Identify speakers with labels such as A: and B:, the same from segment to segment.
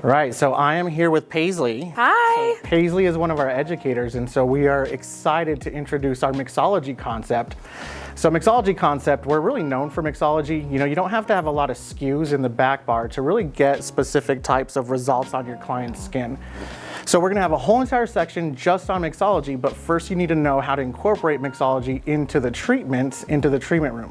A: Right, so I am here with Paisley.
B: Hi.
A: So Paisley is one of our educators, and so we are excited to introduce our mixology concept. So mixology concept, we're really known for mixology. You know, you don't have to have a lot of SKUs in the back bar to really get specific types of results on your client's skin. So we're gonna have a whole entire section just on mixology, but first you need to know how to incorporate mixology into the treatment room.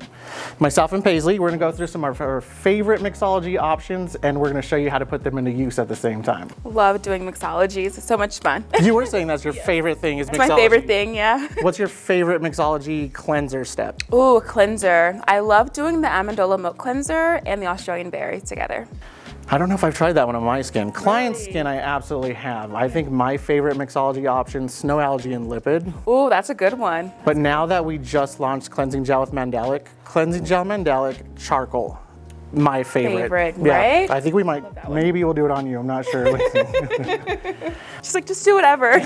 A: Myself and Paisley, we're gonna go through some of our favorite mixology options, and we're gonna show you how to put them into use at the same time.
B: Love doing mixology. It's so much fun.
A: You were saying that's your favorite thing is mixology.
B: It's my favorite thing, yeah.
A: What's your favorite mixology cleanser step?
B: Ooh, a cleanser. I love doing the Amandola Milk Cleanser and the Australian Berry together.
A: I don't know if I've tried that one on my skin. Client skin, I absolutely have. I think my favorite mixology option, Snow Algae and Lipid.
B: Ooh, that's a good one.
A: But now that we just launched Cleansing Gel with Mandelic, Cleansing Gel Mandelic Charcoal, my favorite.
B: Right?
A: I think we might, maybe we'll do it on you, I'm not sure.
B: She's like, just do whatever.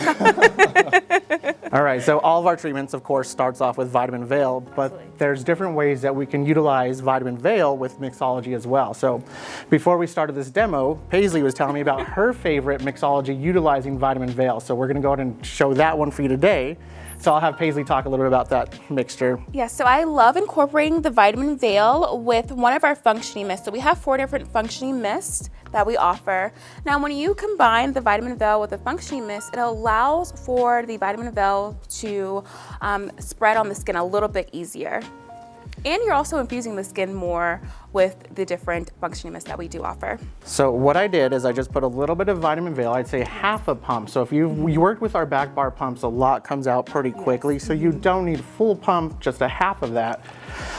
A: All right, so all of our treatments, of course, starts off with vitamin veil, but there's different ways that we can utilize vitamin veil with mixology as well. So before we started this demo, Paisley was telling me about her favorite mixology utilizing vitamin veil. So we're gonna go ahead and show that one for you today. So I'll have Paisley talk a little bit about that mixture.
B: Yeah, so I love incorporating the vitamin veil with one of our functioning mists. So we have 4 different functioning mists that we offer. Now, when you combine the vitamin veil with the functioning mist, it allows for the vitamin veil to spread on the skin a little bit easier. And you're also infusing the skin more with the different functioning mists that we do offer.
A: So what I did is I just put a little bit of vitamin veil, I'd say half a pump. So if you worked with our back bar pumps, a lot comes out pretty quickly. So you don't need full pump, just a half of that.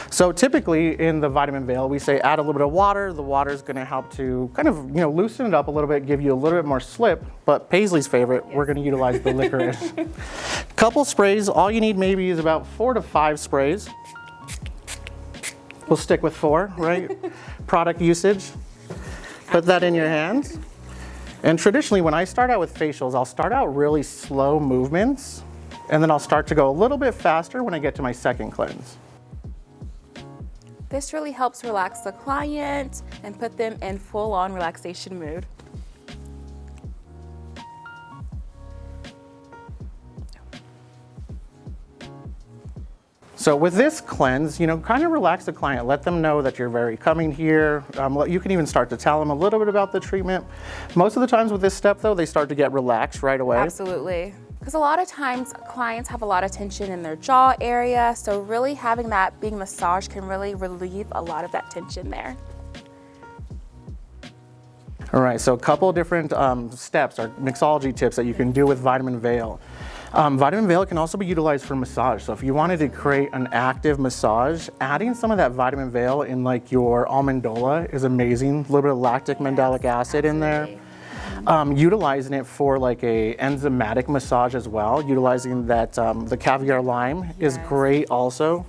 A: So typically in the vitamin veil, we say add a little bit of water. The water is gonna help to kind of, loosen it up a little bit, give you a little bit more slip. But Paisley's favorite, we're gonna utilize the licorice. Couple sprays, all you need maybe is about 4 to 5 sprays. We'll stick with 4, right? Product usage. Put that in your hands. And traditionally, when I start out with facials, I'll start out really slow movements, and then I'll start to go a little bit faster when I get to my second cleanse.
B: This really helps relax the client and put them in full-on relaxation mood.
A: So with this cleanse, kind of relax the client. Let them know that you're very coming here. You can even start to tell them a little bit about the treatment. Most of the times with this step though, they start to get relaxed right away.
B: Absolutely. Because a lot of times clients have a lot of tension in their jaw area. So really having that being massaged can really relieve a lot of that tension there.
A: All right, so a couple of different steps or mixology tips that you can do with vitamin veil. Vitamin veil can also be utilized for massage. So if you wanted to create an active massage, adding some of that vitamin veil in like your Amandola is amazing. A little bit of lactic mandelic acid in there. Utilizing it for like a enzymatic massage as well. Utilizing that, the caviar lime is great also.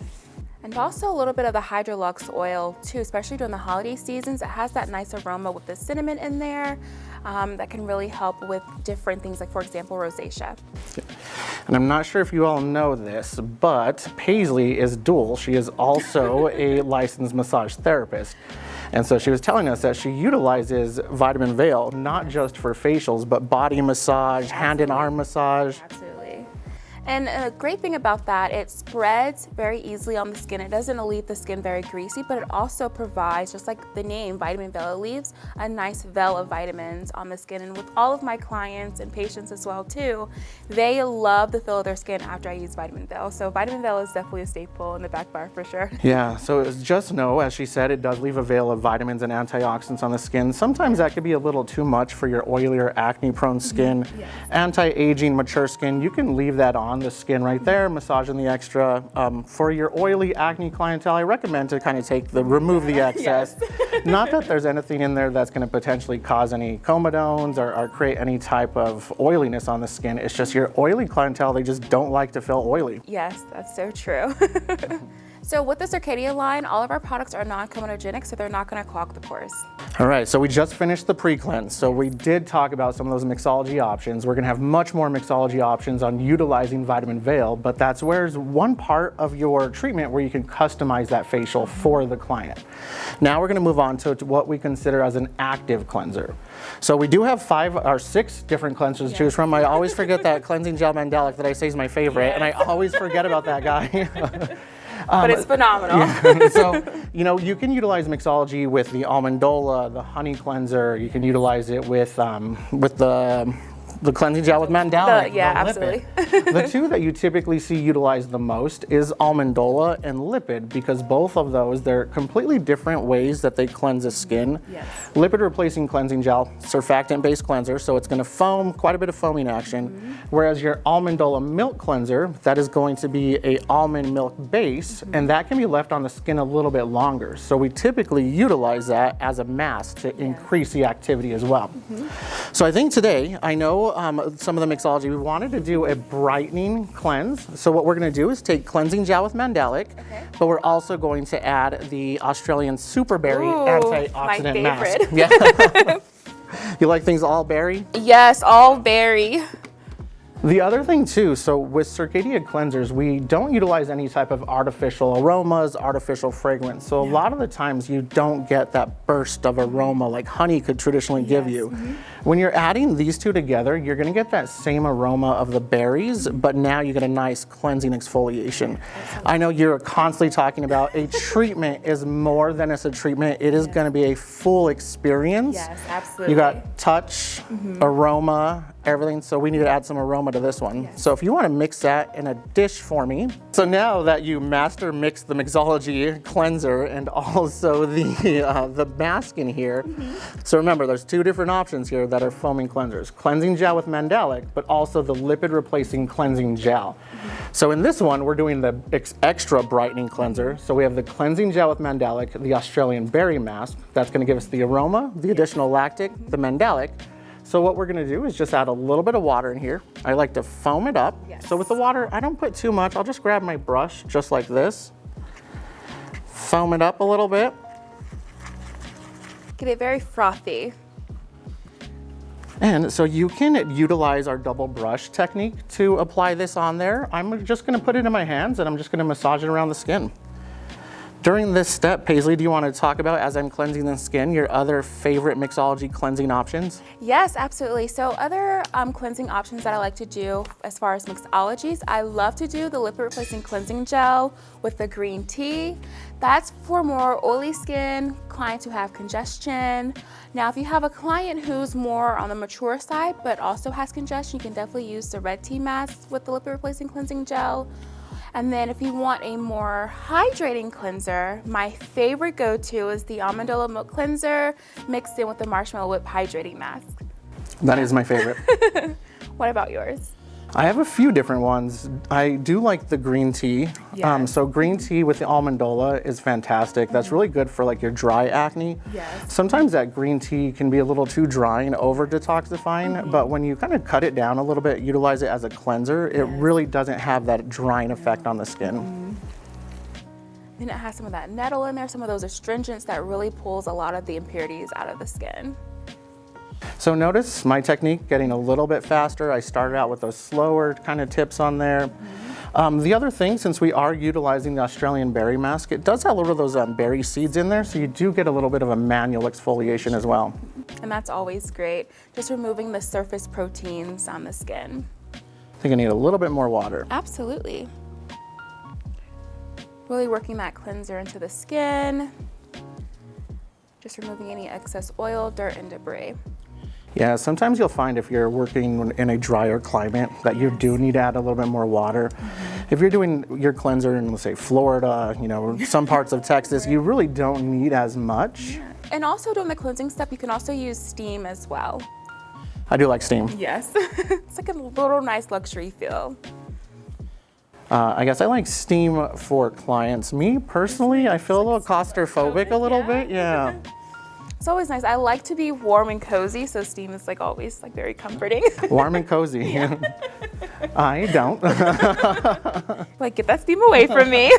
B: And also a little bit of the Hydrolux oil too, especially during the holiday seasons. It has that nice aroma with the cinnamon in there that can really help with different things like, for example, rosacea.
A: And I'm not sure if you all know this, but Paisley is dual. She is also a licensed massage therapist. And so she was telling us that she utilizes vitamin veil, not just for facials, but body massage, hand and arm massage.
B: Absolutely. And a great thing about that, it spreads very easily on the skin. It doesn't leave the skin very greasy, but it also provides, just like the name, vitamin veil, it leaves a nice veil of vitamins on the skin. And with all of my clients and patients as well too, they love the feel of their skin after I use vitamin veil. So vitamin veil is definitely a staple in the back bar for sure.
A: Yeah, so just know, as she said, it does leave a veil of vitamins and antioxidants on the skin. Sometimes that could be a little too much for your oily or acne-prone skin.
B: Yes.
A: Anti-aging, mature skin, you can leave that on the skin right there, massaging the extra. For your oily acne clientele, I recommend to kind of remove the excess.
B: Yes.
A: Not that there's anything in there that's going to potentially cause any comedones or create any type of oiliness on the skin. It's just your oily clientele, they just don't like to feel oily.
B: Yes, that's so true. So with the Circadia line, all of our products are non-comedogenic, so they're not going to clog the pores.
A: All right, so we just finished the pre-cleanse. So we did talk about some of those mixology options. We're gonna have much more mixology options on utilizing Vitamin Veil, but that's where's one part of your treatment where you can customize that facial for the client. Now we're gonna move on to what we consider as an active cleanser. So we do have 5 or 6 different cleansers to choose from. I always forget that cleansing gel mandelic that I say is my favorite, and I always forget about that guy.
B: But it's phenomenal.
A: Yeah. So, you know, you can utilize mixology with the Amandola, the honey cleanser. You can utilize it with the cleansing gel with mandelic.
B: Absolutely.
A: The 2 that you typically see utilized the most is Amandola and Lipid, because both of those, they're completely different ways that they cleanse the skin.
B: Yes.
A: Lipid-Replacing Cleansing Gel, surfactant-based cleanser, so it's going to foam, quite a bit of foaming action. Whereas your Amandola Milk Cleanser, that is going to be a almond milk base, and that can be left on the skin a little bit longer. So we typically utilize that as a mask to increase the activity as well. So I think today, I know some of the mixology, we wanted to do a brightening cleanse. So what we're going to do is take cleansing gel with mandelic, but we're also going to add the Australian superberry antioxidant mask. Yeah. You like things all berry?
B: Yes, all berry.
A: The other thing too, so with Circadia cleansers, we don't utilize any type of artificial aromas, artificial fragrance. So a lot of the times you don't get that burst of aroma like honey could traditionally give you. When you're adding these 2 together, you're gonna get that same aroma of the berries, but now you get a nice cleansing exfoliation. I know you're constantly talking about a treatment is more than just a treatment. It is gonna be a full experience.
B: Yes, absolutely.
A: You got touch, aroma, everything. So we need to add some aroma to this one. So if you want to mix that in a dish for me. So now that you master mix the Mixology cleanser and also the mask in here. So remember, there's 2 different options here that are foaming cleansers. Cleansing gel with mandelic, but also the lipid-replacing cleansing gel. So in this one, we're doing the extra brightening cleanser. So we have the cleansing gel with mandelic, the Australian berry mask. That's going to give us the aroma, the additional lactic, the mandelic. So what we're gonna do is just add a little bit of water in here. I like to foam it up. So with the water, I don't put too much. I'll just grab my brush just like this. Foam it up a little bit.
B: Get it very frothy.
A: And so you can utilize our double brush technique to apply this on there. I'm just gonna put it in my hands and I'm just gonna massage it around the skin. During this step, Paisley, do you want to talk about, as I'm cleansing the skin, your other favorite mixology cleansing options?
B: Yes, absolutely. So other cleansing options that I like to do as far as mixologies, I love to do the lipid-replacing cleansing gel with the green tea. That's for more oily skin, clients who have congestion. Now, if you have a client who's more on the mature side but also has congestion, you can definitely use the red tea mask with the lipid-replacing cleansing gel. And then if you want a more hydrating cleanser, my favorite go-to is the Amandola Milk Cleanser mixed in with the Marshmallow Whip Hydrating Mask.
A: That is my favorite.
B: What about yours?
A: I have a few different ones. I do like the green tea. So green tea with the Amandola is fantastic. That's really good for like your dry acne. Sometimes that green tea can be a little too dry and over detoxifying, but when you kind of cut it down a little bit, utilize it as a cleanser, it really doesn't have that drying effect on the skin.
B: And it has some of that nettle in there, some of those astringents that really pulls a lot of the impurities out of the skin.
A: So notice my technique getting a little bit faster. I started out with those slower kind of tips on there. The other thing, since we are utilizing the Australian berry mask, it does have a little of those berry seeds in there, so you do get a little bit of a manual exfoliation as well.
B: And that's always great, just removing the surface proteins on the skin.
A: I think I need a little bit more water.
B: Absolutely. Really working that cleanser into the skin, just removing any excess oil, dirt, and debris.
A: Yeah, sometimes you'll find if you're working in a drier climate that you do need to add a little bit more water. If you're doing your cleanser in, let's say, Florida, you know, some parts of Texas, you really don't need as much.
B: And also doing the cleansing step, you can also use steam as well.
A: I do like steam.
B: Yes, it's like a little nice luxury feel.
A: I guess I like steam for clients. Me personally, I feel a little claustrophobic a little bit, yeah.
B: It's always nice. I like to be warm and cozy, so steam is like always like very comforting.
A: Warm and cozy. Yeah. I don't.
B: Like, get that steam away from me.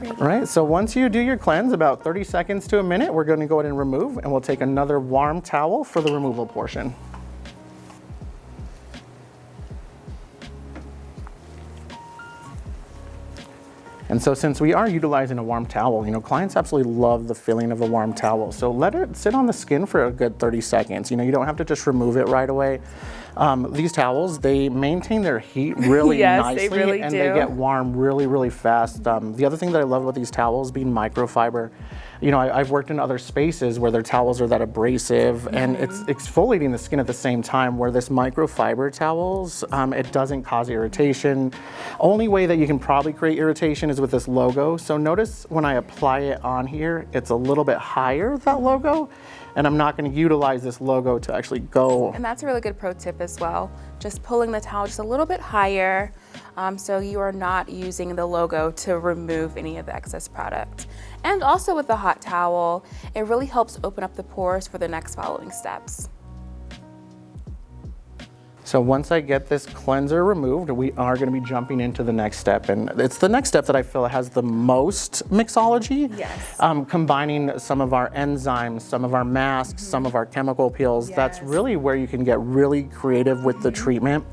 B: Alrighty.
A: All right, so once you do your cleanse, about 30 seconds to a minute, we're going to go ahead and remove, and we'll take another warm towel for the removal portion. And so since we are utilizing a warm towel, you know, clients absolutely love the feeling of a warm towel. So let it sit on the skin for a good 30 seconds. You know, you don't have to just remove it right away. These towels, they maintain their heat really
B: Yes,
A: nicely,
B: they really
A: and
B: do.
A: they get warm really, really fast. The other thing that I love about these towels being microfiber, you know, I've worked in other spaces where their towels are that abrasive and it's exfoliating the skin at the same time, where this microfiber towels, it doesn't cause irritation. Only way that you can probably create irritation is with this logo. So notice when I apply it on here, it's a little bit higher, that logo, and I'm not going to utilize this logo to actually go.
B: And that's a really good pro tip as well. Just pulling the towel just a little bit higher, so you are not using the logo to remove any of the excess product. And also with the hot towel, it really helps open up the pores for the next following steps.
A: So once I get this cleanser removed, we are going to be jumping into the next step. And it's the next step that I feel has the most mixology.
B: Yes.
A: Combining some of our enzymes, some of our masks, some of our chemical peels. That's
B: Yes.
A: really where you can get really creative with the treatment.